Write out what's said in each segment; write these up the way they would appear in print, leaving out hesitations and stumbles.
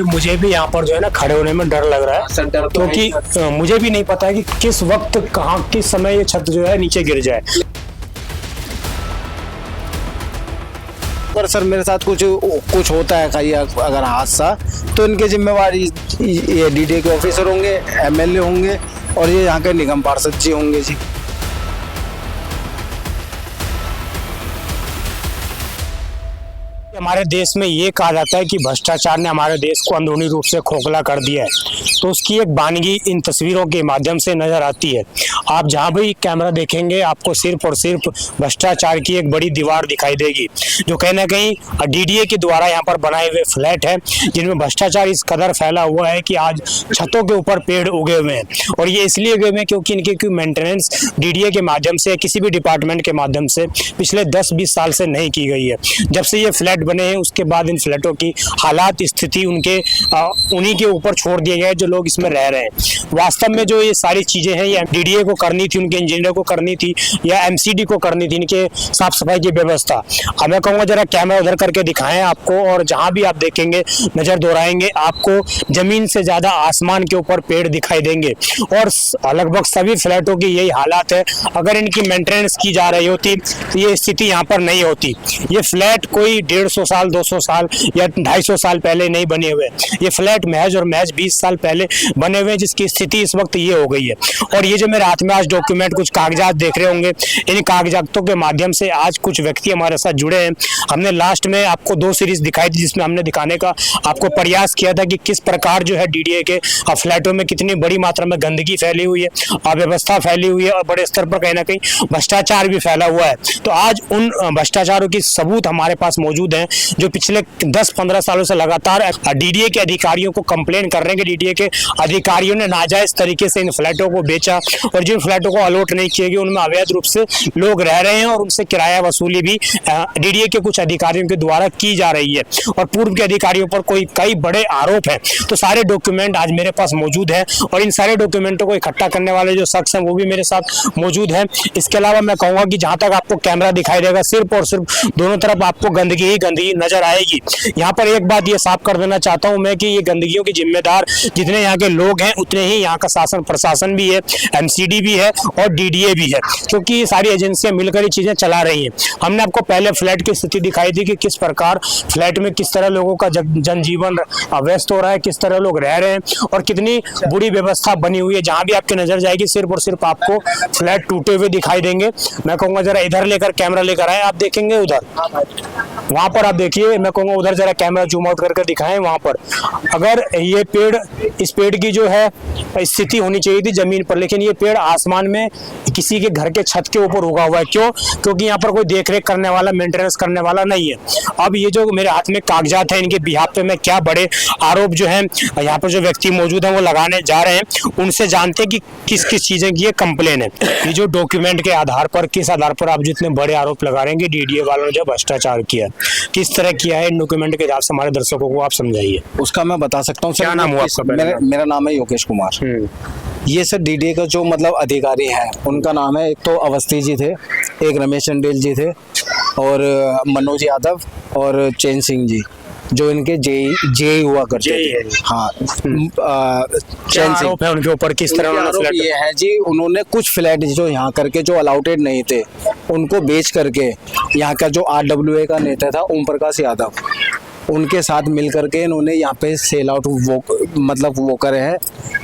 मुझे भी यहाँ पर जो है ना खड़े होने में डर लग रहा है, डर तो क्योंकि मुझे भी नहीं पता है कि किस वक्त कहाँ किस समय ये छत जो है नीचे गिर जाए। पर सर मेरे साथ कुछ होता है कहीं अगर हादसा, तो इनके जिम्मेवारी ये डीडीए के ऑफिसर होंगे, एमएलए होंगे और ये यहाँ के निगम पार्षद जी होंगे जी। हमारे देश में ये कहा जाता है कि भ्रष्टाचार ने हमारे देश को अंदरूनी रूप से खोखला कर दिया है, तो उसकी एक वानगी इन तस्वीरों के माध्यम से नजर आती है। आप जहां भी कैमरा देखेंगे आपको सिर्फ और सिर्फ भ्रष्टाचार की एक बड़ी दीवार दिखाई देगी, जो कहीं ना कहीं डीडीए के द्वारा यहाँ पर बनाए हुए फ्लैट है, जिनमें भ्रष्टाचार इस कदर फैला हुआ है कि आज छतों के ऊपर पेड़ उगे हुए हैं। और ये इसलिए उगे हुए हैं क्योंकि इनकी मेंटेनेंस डीडीए के माध्यम से, किसी भी डिपार्टमेंट के माध्यम से पिछले 10-20 साल से नहीं की गई है। जब से ये फ्लैट बने हैं उसके बाद इन फ्लैटों की हालात स्थिति उन्हीं के ऊपर छोड़ दिए गए जो लोग इसमें रह रहे हैं। वास्तव में जो ये सारी चीजें हैं ये डीडीए को करनी थी, उनके इंजीनियर को करनी थी या एमसीडी को करनी थी, इनके साफ सफाई की व्यवस्था। अब मैं कहूँगा जरा कैमरा उधर करके दिखाएं आपको, और जहां भी आप देखेंगे नजर दोहराएंगे आपको जमीन से ज्यादा आसमान के ऊपर पेड़ दिखाई देंगे। और लगभग सभी फ्लैटों की यही हालात है। अगर इनकी मेंटेनेंस की जा रही होती तो ये स्थिति यहाँ पर नहीं होती। ये फ्लैट कोई 150 साल 200 साल या 250 साल पहले नहीं बने हुए, ये फ्लैट महज और महज 20 साल पहले बने हुए, जिसकी स्थिति इस वक्त ये हो गई है। और ये जो मेरे हाथ में आज डॉक्यूमेंट कुछ कागजात देख रहे होंगे, इन कागजातों के माध्यम से आज कुछ व्यक्ति हमारे साथ जुड़े हैं। हमने लास्ट में आपको 2 सीरीज दिखाई थी जिसमें हमने दिखाने का आपको प्रयास किया था कि किस प्रकार जो है डीडीए के फ्लैटों में कितनी बड़ी मात्रा में गंदगी फैली हुई है, अव्यवस्था फैली हुई है और बड़े स्तर पर कहीं ना कहीं भ्रष्टाचार भी फैला हुआ है। तो आज उन भ्रष्टाचारों की सबूत हमारे पास मौजूद हैं, जो पिछले 10-15 सालों से लगातार डीडीए के अधिकारियों को कंप्लेन कर रहे हैं कि डीडीए के अधिकारियों ने नाजायज तरीके से इन फ्लैटों को बेचा और जिन फ्लैटों को अलॉट नहीं किए गए उनमें अवैध रूप से लोग रह रहे हैं और उनसे किराया वसूली भी डीडीए के कुछ अधिकारियों के द्वारा की जा रही है और पूर्व के अधिकारियों पर कई बड़े आरोप हैं। तो सारे डॉक्यूमेंट आज मेरे पास मौजूद है और इन सारे डॉक्यूमेंटों को इकट्ठा करने वाले जो शख्स हैं वो भी मेरे साथ मौजूद हैं। इसके अलावा मैं कहूँगा कि जहाँ तक आपको कैमरा दिखाई देगा सिर्फ और सिर्फ दोनों तरफ आपको गंदगी ही गंदगी नजर आएगी। यहाँ पर एक बात ये साफ कर देना चाहता हूँ मैं कि ये गंदगियों की जिम्मेदार जितने यहाँ के लोग हैं उतने ही यहाँ का शासन प्रशासन भी है, एमसीडी भी है और डीडीए भी है, क्योंकि ये सारी एजेंसियां मिलकर ये चीजें चला रही हैं। हमने आपको पहले फ्लैट की स्थिति दिखाई थी कि किस प्रकार फ्लैट में किस तरह लोगों का जनजीवन व्यस्त हो रहा है, किस तरह लोग रह रहे हैं और कितनी बुरी व्यवस्था बनी हुई है। जहां भी आपकी नजर जाएगी सिर्फ और सिर्फ आपको फ्लैट टूटे हुए दिखाई देंगे। मैं कहूँगा जरा इधर लेकर कैमरा लेकर आए, आप देखेंगे उधर, वहां पर आप देखिए, मैं कहूँगा उधर जरा कैमरा जूम आउट करके दिखाएं। वहां पर अगर ये पेड़, इस पेड़ की जो है स्थिति होनी चाहिए थी जमीन पर, लेकिन ये पेड़ आसमान में किसी के घर के छत के ऊपर उगा हुआ है। क्यों? क्योंकि यहाँ पर कोई देखरेख करने वाला, मेंटेनेंस करने वाला नहीं है। अब ये जो मेरे हाथ में कागजात है इनके बिहाफ पे मैं क्या बड़े आरोप जो है यहाँ पर जो व्यक्ति मौजूद है वो लगाने जा रहे हैं, उनसे जानते हैं कि किस किस चीजें की ये कंप्लेन है। ये जो डॉक्यूमेंट के आधार पर, किस आधार पर आप जितने बड़े आरोप लगा रहे हैं कि डीडीए वालों ने जो भ्रष्टाचार किया, किस तरह किया है, इन डॉक्यूमेंट के हिसाब से हमारे दर्शकों को आप समझाइए। उसका मैं बता सकता हूँ। क्या नाम हुआ आपका? मेरा नाम है योगेश कुमार। ये सर डीडीए का जो मतलब अधिकारी है उनका नाम है, एक तो अवस्थी जी थे, एक रमेश चंडेल जी थे और मनोज यादव और चैन सिंह जी जो इनके जे हुआ करते थे। हाँ, चैन सिंह है उनके ऊपर, किस तरह उन्होंने ये है जी, उन्होंने कुछ फ्लैट जो यहाँ करके जो अलाउटेड नहीं थे उनको बेच करके यहाँ का जो RWA का नेता था ओम प्रकाश यादव, उनके साथ मिल करके इन्होंने यहाँ पे सेल आउट वो करे हैं,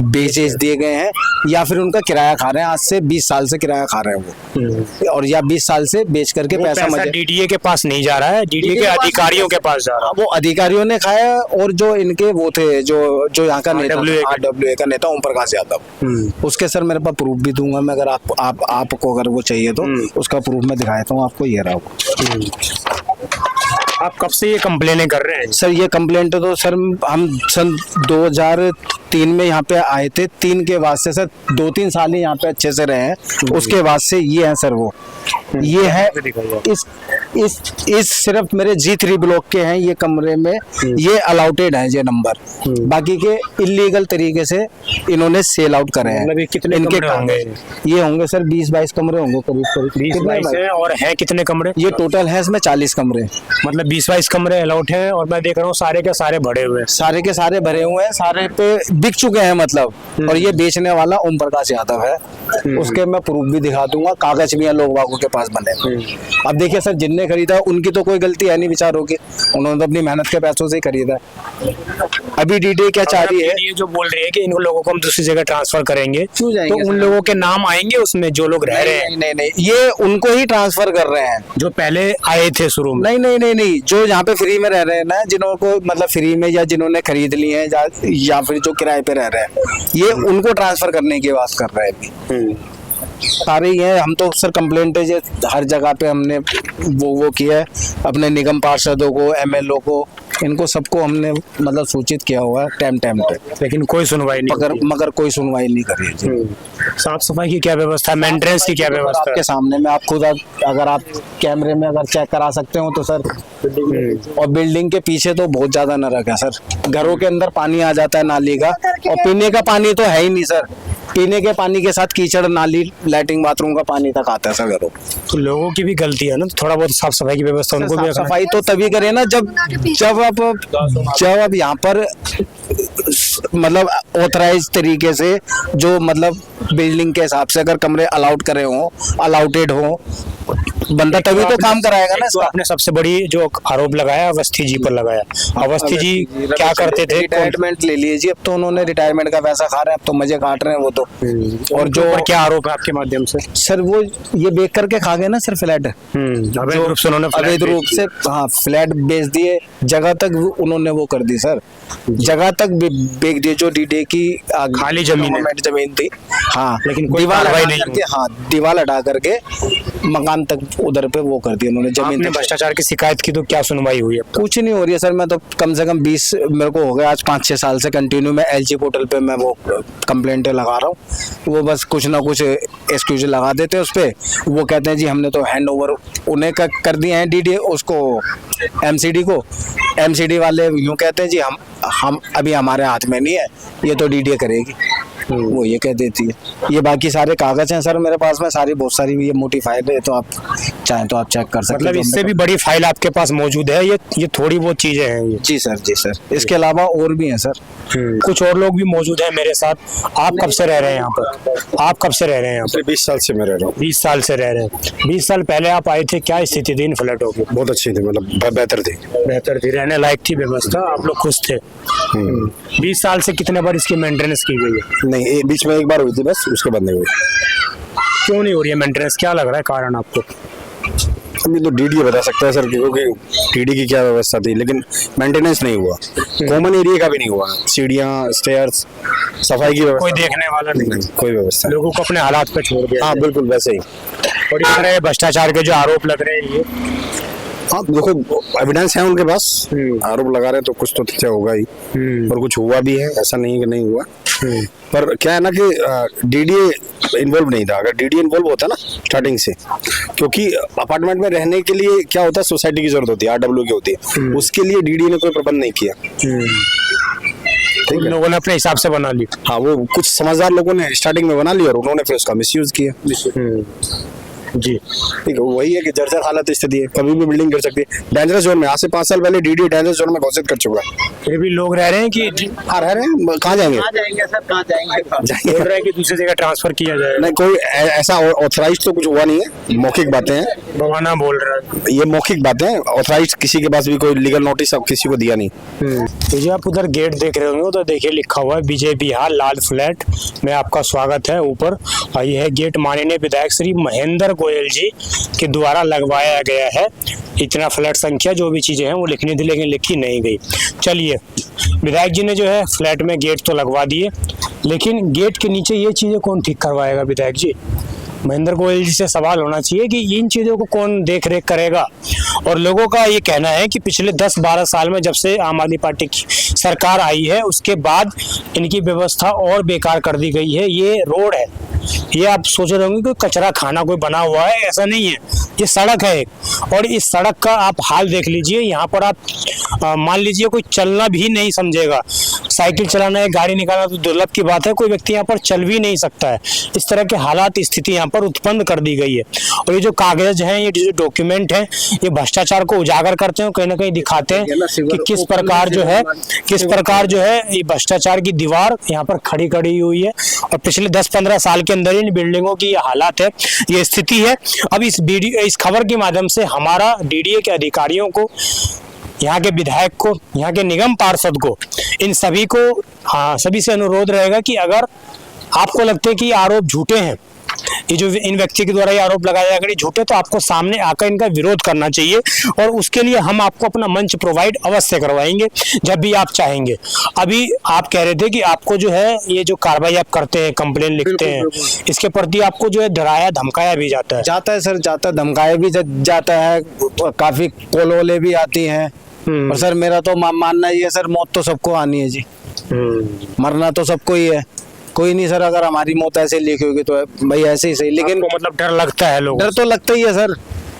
बेच दिए गए हैं या फिर उनका किराया खा रहे हैं। आज से 20 साल से किराया खा रहे हैं वो, और या 20 साल से बेच करके पैसा डीडीए के पास नहीं जा रहा है, डीडीए के अधिकारियों के पास जा रहा है। वो अधिकारियों ने खाया और जो इनके वो थे जो यहाँ का नेता RWA का नेता ओम प्रकाश यादव, उसके सर मेरे पास प्रूफ भी दूंगा मैं, अगर आपको अगर वो चाहिए तो उसका प्रूफ मैं दिखा देता हूँ आपको। ये रहा। आप कब से ये कंप्लेनें कर रहे हैं? सर ये कंप्लेंट तो सर हम सन 2003 में यहाँ पे आए थे। 3 के बाद से सर 2-3 साल ही यहाँ पे अच्छे से रहे हैं। उसके बाद से ये है सर, वो ये है इस सिर्फ मेरे G3 ब्लॉक के हैं ये कमरे में, ये अलाउटेड है ये नंबर। बाकी के इलीगल तरीके से इन्होंने सेल आउट करे हैं। मतलब ये कितने इनके कमरे होंगे? ये होंगे सर 20-22 कमरे होंगे करीब करीब। 20-22 है। और है कितने कमरे? ये टोटल है इसमें 40 कमरे। मतलब 20-22 कमरे अलाउट हैं और मैं देख रहा हूँ सारे के सारे भरे हुए हैं। सारे के सारे भरे हुए हैं, सारे पे बिक चुके हैं मतलब। और ये बेचने वाला ओम प्रकाश यादव है। उसके मैं प्रूफ भी दिखा दूंगा, कागज भी है लोग बागों के पास बने हुए। अब देखिए सर, जिनने खरीदा उनकी तो कोई गलती है नहीं बेचारों की, उन्होंने तो अपनी मेहनत के पैसों से ही खरीदा। अभी डीडी क्या चाह रही है, ये जो बोल रही है कि इन लोगों को हम दूसरी जगह ट्रांसफर करेंगे, क्यों जाएंगे तो उन लोगों के नाम आएंगे उसमें जो लोग रह रहे हैं? नहीं, ये उनको ही ट्रांसफर कर रहे हैं जो पहले आए थे शुरू में। नहीं, जो यहाँ पे फ्री में रह रहे हैं ना, जिनको मतलब फ्री में या जिन्होंने खरीद लिए हैं या फिर जो किराए पे रह रहे हैं, ये उनको ट्रांसफर करने की बात कर रहे हैं अभी। सारे ही हैं। हम तो सर कंप्लेंट है हर जगह पे हमने वो किया है, अपने निगम पार्षदों को, MLO को, इनको सबको हमने मतलब सूचित किया हुआ है टाइम पे, लेकिन कोई सुनवाई नहीं। मगर कोई सुनवाई नहीं कर रही जी। साफ सफाई की क्या व्यवस्था है, मेंटेनेंस की क्या व्यवस्था है? आपके सामने में, आप खुद अगर आप कैमरे में अगर चेक करा सकते हो तो सर। और बिल्डिंग के पीछे तो बहुत ज्यादा नरक है सर। घरों के अंदर पानी आ जाता है नाली का, और पीने का पानी तो है ही नहीं सर। पीने के पानी के साथ कीचड़, नाली, लैट्रिन, बाथरूम का पानी तक आता है सर घरों। तो लोगों की भी गलती है ना, थोड़ा बहुत साफ सफाई की व्यवस्था उनको भी रखना। सफाई तो तभी करे ना जब आप यहाँ पर मतलब ऑथराइज तरीके से, जो मतलब बिल्डिंग के हिसाब से अगर कमरे अलाउड करे हो, अलाउटेड हो, बंदा तभी तो काम कराएगा ना। तो आपने सबसे बड़ी जो आरोप लगाया अवस्थी जी पर लगाया। अवस्थी जी क्या करते थे? रिटायरमेंट ले लिए जी, अब तो उन्होंने रिटायरमेंट का पैसा खा रहे हैं, अब तो मजे काट रहे हैं वो तो। और जो क्या आरोप है आपके माध्यम से? सर वो ये बेच करके खा गए ना सर फ्लैट। अवैध रूप से उन्होंने अवैध रूप से, हाँ, फ्लैट बेच दिए, जगह तक उन्होंने वो कर दी सर, जगह तक बेच दिए जो डीडी की खाली जमीन थी। हाँ, लेकिन दीवार हटा करके, हाँ, दीवार हटा करके मकान तक उधर पे वो कर दिया उन्होंने जमीन। आपने भ्रष्टाचार की शिकायत की तो क्या सुनवाई हुई है? कुछ नहीं हो रही है सर। मैं तो कम से कम 20 मेरे को हो गया आज 5-6 साल से कंटिन्यू मैं LG पोर्टल पे मैं वो कंप्लेंट लगा रहा हूँ। वो बस कुछ ना कुछ एक्सक्यूज लगा देते हैं उस पे। वो कहते हैं जी हमने तो हैंड ओवर उन्हें कर दिए हैं DD उसको, MCD को। MCD वाले यूँ कहते हैं जी हम अभी हमारे हाथ में नहीं है, ये तो DD करेगी। वो ये कह देती है। ये बाकी सारे कागज हैं सर मेरे पास में, सारी बहुत सारी ये मोटी फाइल है, तो आप चाहें तो आप चेक कर सकते हैं। मतलब इससे भी बड़ी फाइल आपके पास मौजूद है? ये थोड़ी बहुत चीजें हैं ये? जी सर। इसके अलावा और भी हैं सर। कुछ और लोग भी मौजूद हैं मेरे साथ। आप कब से रह रहे हैं यहाँ पर? आप कब से रह रहे हैं यहाँ पर? 20 साल से मैं रह रहा हूँ। 20 साल से रह रहे हैं। 20 साल पहले आप आए थे, क्या स्थिति थी इन फ्लैटों की? बहुत अच्छी थी, मतलब बेहतर थी। बेहतर थी, रहने लायक थी व्यवस्था, आप लोग खुश थे? 20 साल से कितने बार इसकी मेंटेनेंस की गई है? नहीं, बीच में एक बार हुई थी बस, उसके बाद नहीं हुई। क्यों नहीं हो रही है मेंटेनेंस? क्या लग रहा है कारण आपको? अभी तो DD बता सकता है सर, क्योंकि DD की क्या व्यवस्था थी, लेकिन मेंटेनेंस नहीं हुआ। कॉमन एरिया का भी नहीं हुआ, सीढ़ियाँ, स्टेयर्स, सफाई की व्यवस्था कोई देखने वाला नहीं, कोई व्यवस्था। लोगों को अपने हालात पे छोड़ दिया। हाँ बिल्कुल वैसे ही। और इस तरह भ्रष्टाचार के जो आरोप लग रहे हैं, ये हाँ देखो एविडेंस है उनके पास, आरोप लगा रहे हैं तो कुछ तो तथ्य होगा ही, और कुछ हुआ भी है, ऐसा नहीं कि नहीं हुआ। पर क्या है ना कि DD इन्वॉल्व नहीं था। अगर DD इन्वॉल्व होता ना स्टार्टिंग से, क्योंकि अपार्टमेंट में रहने के लिए क्या होता है, सोसाइटी की जरूरत होती है, RW की होती है, उसके लिए DD ने कोई प्रबंध नहीं किया। ठीक है, लोगों ने अपने हिसाब से बना ली। हाँ, वो कुछ समझदार लोगों ने स्टार्टिंग में बना लिया और उन्होंने फिर उसका मिसयूज किया। जी ठीक है, वही है कि जर्जर हालत स्थिति है, कभी भी बिल्डिंग गिर सकती है। डेंजरस जोन में आज से 5 साल पहले DD डेंजरस जोन में घोषित कर चुका है। फिर भी लोग रह रहे हैं कि हाँ रह रहे हैं, कहाँ जाएंगे? सर, कहाँ जाएंगे? बोल रहे हैं कि दूसरी जगह ट्रांसफर किया जाए। नहीं, कोई ऐसा ऑथराइज तो कुछ हुआ नहीं है, मौखिक बातें हैं। बवाना बोल रहा है, ये मौखिक बातें हैं, ऑथराइज किसी के पास भी कोई लीगल नोटिस अब किसी को दिया नहीं। तो जी आप उधर गेट देख रहे होंगे, उधर देखिए लिखा हुआ है विजय विहार लाल फ्लैट में आपका स्वागत है। ऊपर यह है गेट माननीय विधायक श्री महेंद्र गोयल जी के द्वारा लगवाया गया है। इतना फ्लैट संख्या जो भी चीजें हैं वो लिखनी थी, लेकिन लिखी नहीं गई। चलिए, विधायक जी ने जो है फ्लैट में गेट तो लगवा दिए, लेकिन गेट के नीचे ये चीजें कौन ठीक करवाएगा विधायक जी? महेंद्र गोयल जी से सवाल होना चाहिए कि इन चीज़ों को कौन देख रेख करेगा। और लोगों का ये कहना है कि पिछले 10-12 साल में जब से आम आदमी पार्टी की सरकार आई है उसके बाद इनकी व्यवस्था और बेकार कर दी गई है। ये रोड है, ये आप सोच रहे होंगे कि कचरा खाना कोई बना हुआ है, ऐसा नहीं है, ये सड़क है एक। और इस सड़क का आप हाल देख लीजिए, यहाँ पर आप मान लीजिए कोई चलना भी नहीं समझेगा, साइकिल चलाना है, गाड़ी निकालना तो दुर्लभ की बात है, कोई व्यक्ति यहाँ पर चल भी नहीं सकता है। इस तरह के हालात स्थिति यहाँ पर उत्पन्न कर दी गई है। और ये जो कागज हैं, ये जो डॉक्यूमेंट हैं, ये भ्रष्टाचार को उजागर करते हैं, कहीं ना कहीं दिखाते हैं कि किस प्रकार जो है ये भ्रष्टाचार की दीवार यहाँ पर खड़ी हुई है। और पिछले 10-15 साल के अंदर इन बिल्डिंगों की ये हालात है, ये स्थिति है। अब इस खबर के माध्यम से हमारा डीडीए के अधिकारियों को, यहाँ के विधायक को, यहाँ के निगम पार्षद को, इन सभी को सभी से अनुरोध रहेगा कि अगर आपको लगता है कि ये आरोप झूठे हैं, ये जो इन व्यक्ति के द्वारा ये आरोप लगाया जाएगा ये झूठे, तो आपको सामने आकर इनका विरोध करना चाहिए। और उसके लिए हम आपको अपना मंच प्रोवाइड अवश्य करवाएंगे जब भी आप चाहेंगे। अभी आप कह रहे थे कि आपको जो है ये जो कार्रवाई आप करते हैं, कंप्लेन लिखते हैं, इसके प्रति आपको जो है डराया धमकाया भी जाता है। सर, जाता है, धमकाया भी जाता है, काफी कोलोले भी आती हैं। और सर मेरा तो मानना ये है सर, मौत तो सबको आनी है जी, मरना तो सबको ही है। कोई नहीं सर, अगर हमारी मौत ऐसे लिखी होगी तो भाई ऐसे ही सही, लेकिन मतलब डर लगता है, लोग डर तो लगता ही है सर।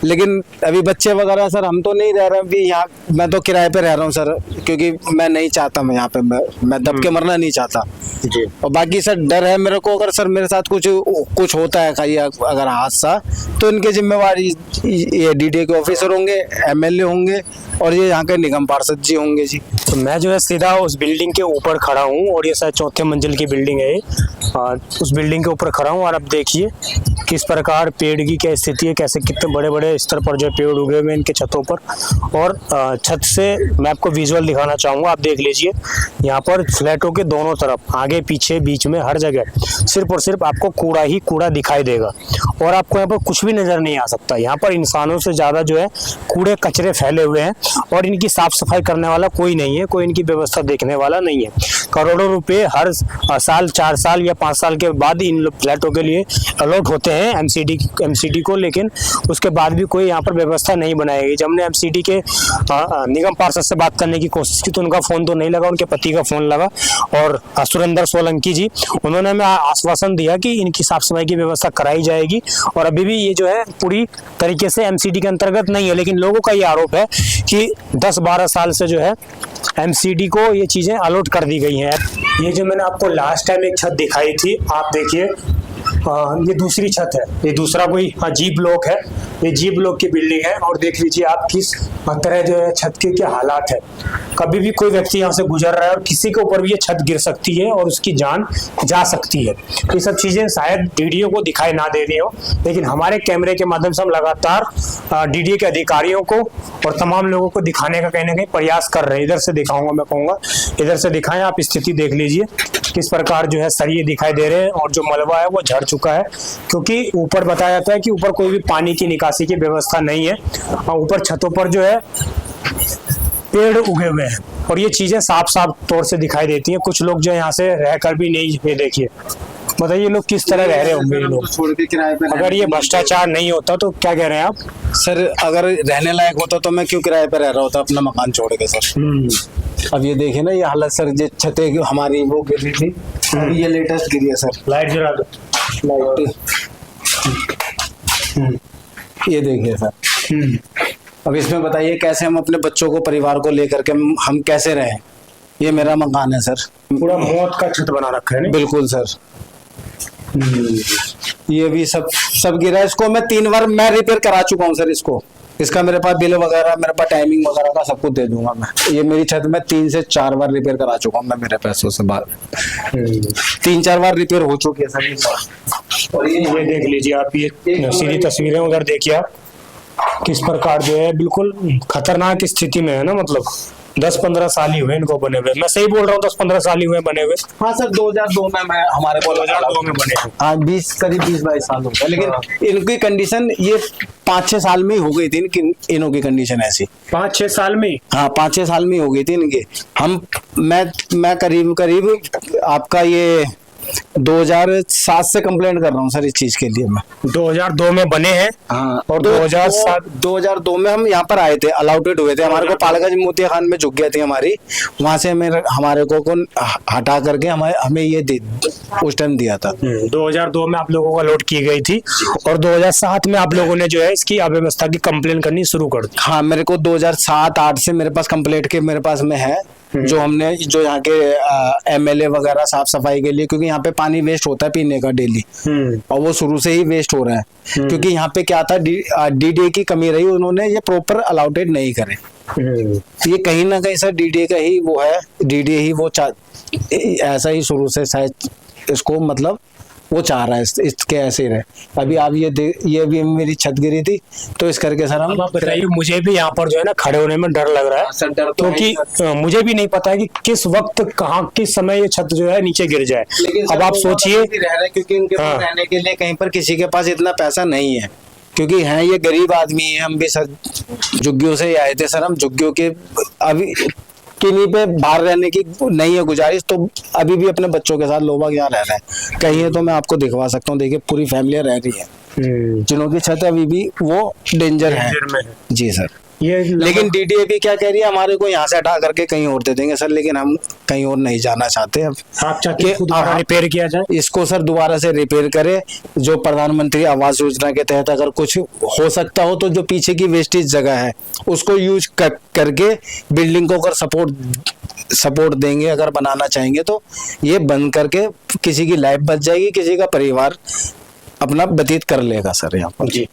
लेकिन अभी बच्चे वगैरह सर, हम तो नहीं रह रहे अभी यहाँ, मैं तो किराए पे रह रहा हूँ सर, क्योंकि मैं नहीं चाहता, मैं यहाँ पे मैं दब के मरना नहीं चाहता जी। और बाकी सर डर है मेरे को, अगर सर मेरे साथ कुछ होता है खाली अगर हादसा, तो इनके जिम्मेवारी ये डीडीए के ऑफिसर होंगे, एमएलए होंगे और ये यहाँ के निगम पार्षद जी होंगे जी। तो मैं जो है सीधा उस बिल्डिंग के ऊपर खड़ा हूँ, और ये शायद 4थे मंजिल की बिल्डिंग है। उस बिल्डिंग के ऊपर खड़ा हूँ और अब देखिए किस प्रकार पेड़ की क्या स्थिति है, कैसे कितने बड़े बड़े स्तर पर जो पेड़ उगे हुए हैं इनके छतों पर। और छत से मैं आपको विजुअल दिखाना चाहूँगा, आप देख लीजिए, यहाँ पर फ्लैटों के दोनों तरफ, आगे पीछे बीच में हर जगह सिर्फ और सिर्फ आपको कूड़ा ही कूड़ा दिखाई देगा, और आपको यहाँ पर कुछ भी नज़र नहीं आ सकता। यहाँ पर इंसानों से ज़्यादा जो है कूड़े कचरे फैले हुए हैं, और इनकी साफ सफाई करने वाला कोई नहीं है, कोई इनकी व्यवस्था देखने वाला नहीं है। करोड़ों रुपए हर साल, 4 साल या 5 साल के बाद इन फ्लैटों के लिए अलॉट होते हैं एमसीडी को, लेकिन उसके बाद भी कोई यहाँ पर व्यवस्था नहीं बनाई गई। जब हमने एमसीडी के निगम पार्षद से बात करने की कोशिश की तो उनका फोन तो नहीं लगा, उनके पति का फोन लगा, और सुरेंद्र सोलंकी जी, उन्होंने हमें आश्वासन दिया कि इनकी साफ सफाई की व्यवस्था कराई जाएगी। और अभी भी ये जो है पूरी तरीके से एमसीडी के अंतर्गत नहीं है, लेकिन लोगों का ये आरोप है कि 10-12 साल से जो है एमसीडी को ये चीजें अलॉट कर दी गई हैं। ये जो मैंने आपको लास्ट टाइम एक छत दिखाई थी, आप देखिए, ये दूसरी छत है, ये दूसरा कोई जी ब्लॉक है, ये जी ब्लॉक की बिल्डिंग है। और देख लीजिए आप किस तरह जो है छत के क्या हालात है। कभी भी कोई व्यक्ति यहाँ से गुजर रहा है और किसी के ऊपर भी ये छत गिर सकती है और उसकी जान जा सकती है। ये सब चीजें शायद डीडीओ को दिखाई ना दे रही हो, लेकिन हमारे कैमरे के माध्यम से हम लगातार डीडीए के अधिकारियों को और तमाम लोगों को दिखाने का कहीं ना कहीं प्रयास कर रहे हैं। इधर से दिखाऊंगा, मैं कहूँगा इधर से दिखाएं, आप स्थिति देख लीजिए किस प्रकार जो है सरिये दिखाई दे रहे हैं, और जो मलबा है वो झड़ चुका है, क्योंकि ऊपर बताया जाता है कि ऊपर कोई भी पानी की निकासी की व्यवस्था नहीं है, और ऊपर छतों पर जो है पेड़ उगे हुए हैं, और ये चीजें साफ साफ तौर से दिखाई देती हैं। कुछ लोग जो यहाँ से रहकर भी नहीं, ये देखिए, बताइए लोग किस तरह रह रहे होंगे ये लोग। छोड़ के किराए पे, अगर ये भ्रष्टाचार नहीं होता तो क्या कह रहे हैं आप? सर अगर रहने लायक होता तो मैं क्यों किराए पे रह रहा होता अपना मकान छोड़ के सर। अब ये देखिए ना ये हालत सर, जो छतें हमारी वो गिर रही थी, अभी ये लेटेस्ट गिरी है सर। लाइट जला दो, लाइट ये देखिए सर। अब इसमें बताइए कैसे हम अपने बच्चों को, परिवार को लेकर के हम कैसे रहें। ये मेरा मकान है सर, पूरा मौत का छत बना रखा है नहीं? बिल्कुल सर। ये भी सब गिरा है। इसको मैं 3 बार मैं रिपेयर करा चुका हूँ सर। इसका मेरे पास बिल वगैरह, मेरे पास टाइमिंग वगैरह का सब कुछ दे दूंगा मैं। ये मेरी छत में 3 से 4 बार रिपेयर करा चुका हूँ मैं मेरे पैसों से बाहर। 3-4 बार रिपेयर हो चुकी है सर। और ये देख लीजिए आप, ये सीधी तस्वीरें उधर देखिए आप, किस प्रकार जो है बिल्कुल खतरनाक स्थिति में है ना। मतलब 10-15 साल ही हुए इनको बने हुए। मैं सही बोल रहा हूँ, 10-15 साल ही हुए बने हुए? हाँ सर, 2002 में मैं हमारे 2002 में बने हैं। हाँ, 20-22 साल हो गए। लेकिन इनकी कंडीशन ये 5-6 साल में ही हो गई थी। इनों की कंडीशन ऐसी 5-6 साल में? हाँ, 5-6 साल में हो गई थी इनकी। मैं करीब आपका ये 2007 से कंप्लेंट कर रहा हूँ सर इस चीज के लिए मैं। 2002 में बने हैं हाँ, और 2002 में हम यहाँ पर आए थे, अलाउटेड हुए थे, हमारे को पालगंज मोतिया खान में झुक गए थे हमारी, वहां से हमारे को हटा करके हमें ये उस टाइम दिया था। 2002 में आप लोगों को अलॉट की गई थी और 2007 में आप लोगों ने जो है इसकी अव्यवस्था की कंप्लेन करनी शुरू कर दी। हाँ, मेरे को 2007-8 से मेरे पास कंप्लेंट के मेरे पास में है, जो हमने जो यहाँ के एमएलए वगैरह साफ सफाई के लिए, क्योंकि यहाँ पे पानी वेस्ट होता है पीने का डेली, और वो शुरू से ही वेस्ट हो रहा है, क्योंकि यहाँ पे क्या था, डीडीए की कमी रही, उन्होंने ये प्रॉपर अलाउटेड नहीं करे। ये कहीं ना कहीं सर डीडीए का ही वो है, डीडीए ही वो ऐसा ही शुरू से शायद इसको मतलब वो चाह रहा है इसके ऐसे रहे। अभी आप ये भी मेरी छत गिरी थी तो इस करके सर हम। आप बताइए, मुझे भी यहाँ पर जो है ना खड़े होने में डर लग रहा है सर, डर तो क्योंकि मुझे भी नहीं पता है कि किस वक्त कहाँ किस समय ये छत जो है नीचे गिर जाए। अब आप सोचिए, क्योंकि उनके पास रहने के लिए कहीं पर किसी के पास इतना पैसा नहीं है, क्योंकि हैं ये गरीब आदमी है। हम भी सर झुग्गियों से आए थे सर, हम झुग्गियों के अभी किन्हीं पे बाहर रहने की नहीं है गुजारिश, तो अभी भी अपने बच्चों के साथ लोग यहाँ रह रहे हैं। कहीं है तो मैं आपको दिखवा सकता हूँ, देखिए पूरी फैमिली रह रही है जिन्हों की छत अभी भी वो डेंजर है। जी सर, ये लेकिन डीडीए भी क्या कह रही है, हमारे को यहाँ से हटा करके कहीं और दे देंगे सर, लेकिन हम कहीं और नहीं जाना चाहते। अब आप चाहते हैं दोबारा रिपेयर किया जाए इसको? सर दोबारा से रिपेयर करे, जो प्रधानमंत्री आवास योजना के तहत अगर कुछ हो सकता हो तो जो पीछे की वेस्टेज जगह है उसको यूज करके बिल्डिंग को अगर सपोर्ट देंगे, अगर बनाना चाहेंगे तो ये बंद करके किसी की लाइफ बच जाएगी, किसी का परिवार अपना व्यतीत कर लेगा सर यहाँ पर। जी,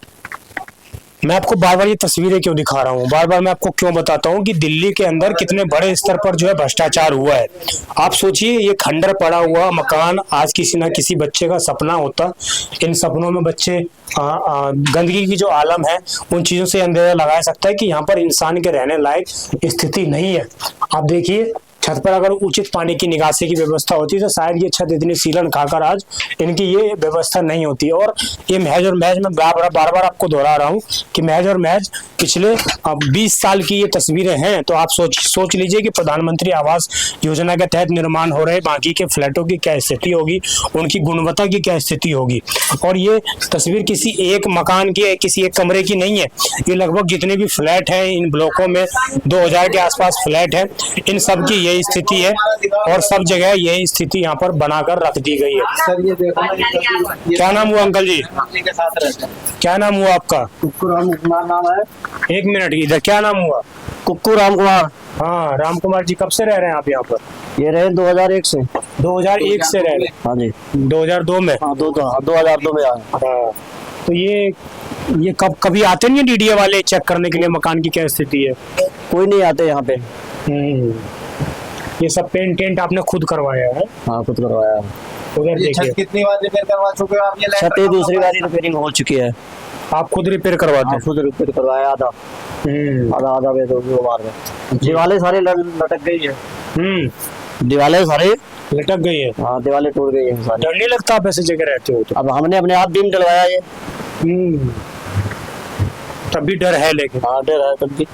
मैं आपको बार बार ये तस्वीरें क्यों दिखा रहा हूँ, बार बार मैं आपको क्यों बताता हूँ कि दिल्ली के अंदर कितने बड़े स्तर पर जो है भ्रष्टाचार हुआ है। आप सोचिए, ये खंडर पड़ा हुआ मकान आज किसी ना किसी बच्चे का सपना होता, इन सपनों में बच्चे गंदगी की जो आलम है उन चीजों से अंदाजा लगाया सकता है कि यहाँ पर इंसान के रहने लायक स्थिति नहीं है। आप देखिए, छत पर अगर उचित पानी की निकासी की व्यवस्था होती तो शायद ये छत इतनी सीलन खाकर आज इनकी ये व्यवस्था नहीं होती। और ये महज और महज मैं बार बार आपको दोहरा रहा हूँ कि महज और महज पिछले 20 साल की ये तस्वीरें हैं। तो आप सोच लीजिए कि प्रधानमंत्री आवास योजना के तहत निर्माण हो रहे बाकी के फ्लैटों की क्या स्थिति होगी, उनकी गुणवत्ता की क्या स्थिति होगी। और ये तस्वीर किसी एक मकान की, किसी एक कमरे की नहीं है, ये लगभग जितने भी फ्लैट हैं इन ब्लॉकों में 2000 के आसपास फ्लैट है, इन सब की यही स्थिति है और सब जगह यही स्थिति यहाँ पर बनाकर रख दी गई है। सर ये देखो, क्या नाम हुआ अंकल जी? के साथ रहते हैं। क्या नाम हुआ आपका? कुक्कू राम कुमार नाम है। एक मिनट, इधर क्या नाम हुआ? कुक्कू राम कुमार। हाँ, राम कुमार जी, कब से रह रहे हैं आप यहाँ पर? ये रहे 2001 से। 2001 से रह रहे हैं? हाँ जी। 2002 में? हाँ, 2002 में आए। हाँ, तो ये कभी आते नहीं डीडीए वाले चेक करने के लिए मकान की क्या स्थिति है? कोई नहीं आते यहाँ पे। ये सब पेंट आपने खुद करवाया है? हाँ, खुद करवाया है। उधर देखिए, कितनी बार रिपेयर करवा चुके हो आप? ये छत दूसरी बार रिपेयरिंग हो चुकी है। आप खुद रिपेयर करवाते हैं? खुद रिपेयर करवाया, आधा वे तो वो मार गए। दीवारें सारे लटक गई है। दीवारें सारे लटक गई है? हाँ, दीवारें टूट गई है सारी। डर नहीं लगता आप ऐसे जगह रहते हो तो? अब हमने अपने आप बीम डलवाया ये। तब भी डर है? लेकिन हाँ, डर है तब भी।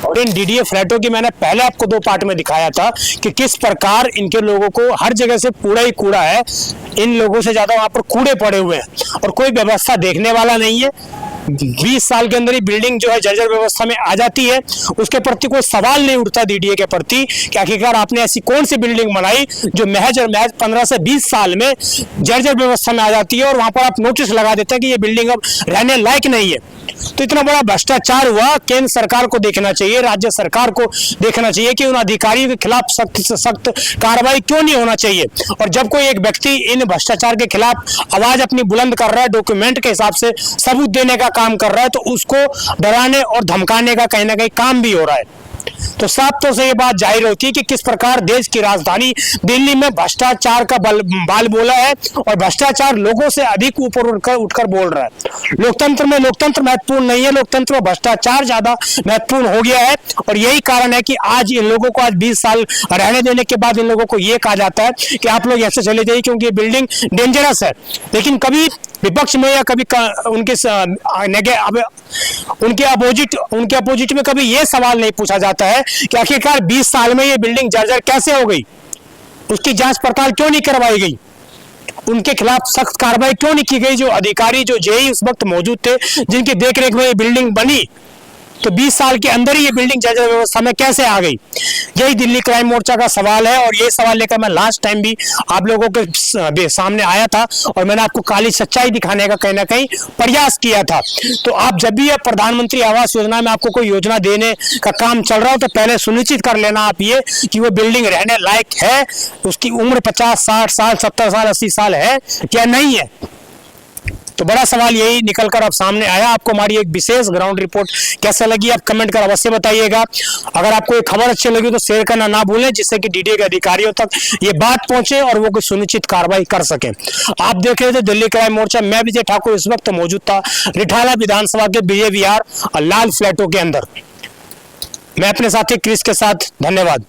और इन डीडीए फ्लैटों की मैंने पहले आपको 2 पार्ट में दिखाया था कि किस प्रकार इनके लोगों को हर जगह से कूड़ा ही कूड़ा है, इन लोगों से ज्यादा वहां पर कूड़े पड़े हुए हैं और कोई व्यवस्था देखने वाला नहीं है। 20 साल के अंदर ही बिल्डिंग जो है जर्जर व्यवस्था में आ जाती है, उसके प्रति कोई सवाल नहीं उठता डीडीए के प्रति कि आखिरकार आपने ऐसी कौन सी बिल्डिंग बनाई जो महज और महज 15 से 20 साल में जर्जर व्यवस्था में आ जाती है और वहां पर आप नोटिस लगा देते हैं कि ये बिल्डिंग अब रहने लायक नहीं है। तो इतना बड़ा भ्रष्टाचार हुआ, केंद्र सरकार को देखना चाहिए, राज्य सरकार को देखना चाहिए कि उन अधिकारियों के खिलाफ सख्त से सख्त कार्रवाई क्यों नहीं होना चाहिए। और जब कोई एक व्यक्ति इन भ्रष्टाचार के खिलाफ आवाज अपनी बुलंद कर रहा है, डॉक्यूमेंट के हिसाब से सबूत देने का काम कर रहा है, तो उसको डराने और धमकाने का कहीं ना कहीं काम भी हो रहा है। तो साफ तौर से ये बात जाहिर होती है कि किस प्रकार देश की राजधानी दिल्ली में भ्रष्टाचार का बाल बोला है और भ्रष्टाचार लोगों से अधिक ऊपर उठकर बोल रहा है। लोकतंत्र में लोकतंत्र महत्वपूर्ण नहीं है, लोकतंत्र में भ्रष्टाचार ज्यादा महत्वपूर्ण हो गया है। और यही कारण है कि आज इन लोगों को, आज 20 साल रहने देने के बाद इन लोगों को ये कहा जाता है कि आप लोग ऐसे चले जाइए क्योंकि ये बिल्डिंग डेंजरस है। लेकिन कभी विपक्ष में या कभी उनके अपोजिट में कभी ये सवाल नहीं पूछा जाता है कि आखिरकार 20 साल में ये बिल्डिंग जर्जर कैसे हो गई। उसकी जांच पड़ताल क्यों नहीं करवाई गई, उनके खिलाफ सख्त कार्रवाई क्यों नहीं की गई। जो अधिकारी जो जेई उस वक्त मौजूद थे, जिनकी देखरेख में ये बिल्डिंग बनी, तो 20 साल के अंदर ही ये बिल्डिंग जर्जर व्यवस्था में कैसे आ गई। यही दिल्ली क्राइम मोर्चा का सवाल है, और ये सवाल लेकर मैं लास्ट टाइम भी आप लोगों के सामने आया था और मैंने आपको काली सच्चाई दिखाने का कहीं ना कहीं प्रयास किया था। तो आप जब भी ये प्रधानमंत्री आवास योजना में आपको कोई योजना देने का काम चल रहा हो, तो पहले सुनिश्चित कर लेना आप ये कि वो बिल्डिंग रहने लायक है, उसकी उम्र 50, 60 साल, 70 साल, 80 साल है या नहीं है। तो बड़ा सवाल यही निकलकर अब सामने आया। आपको हमारी एक विशेष ग्राउंड रिपोर्ट कैसे लगी, आप कमेंट कर अवश्य बताइएगा। अगर आपको ये खबर अच्छी लगी तो शेयर करना ना भूलें, जिससे कि डीडीए के अधिकारियों तक ये बात पहुंचे और वो कोई सुनिश्चित कार्रवाई कर सके। आप देख रहे थे दिल्ली क्राइम मोर्चा, मैं विजय ठाकुर इस वक्त मौजूद था रिठाला विधानसभा के विजय विहार और लाल फ्लैटों के अंदर। मैं अपने साथी क्रिस के साथ, धन्यवाद।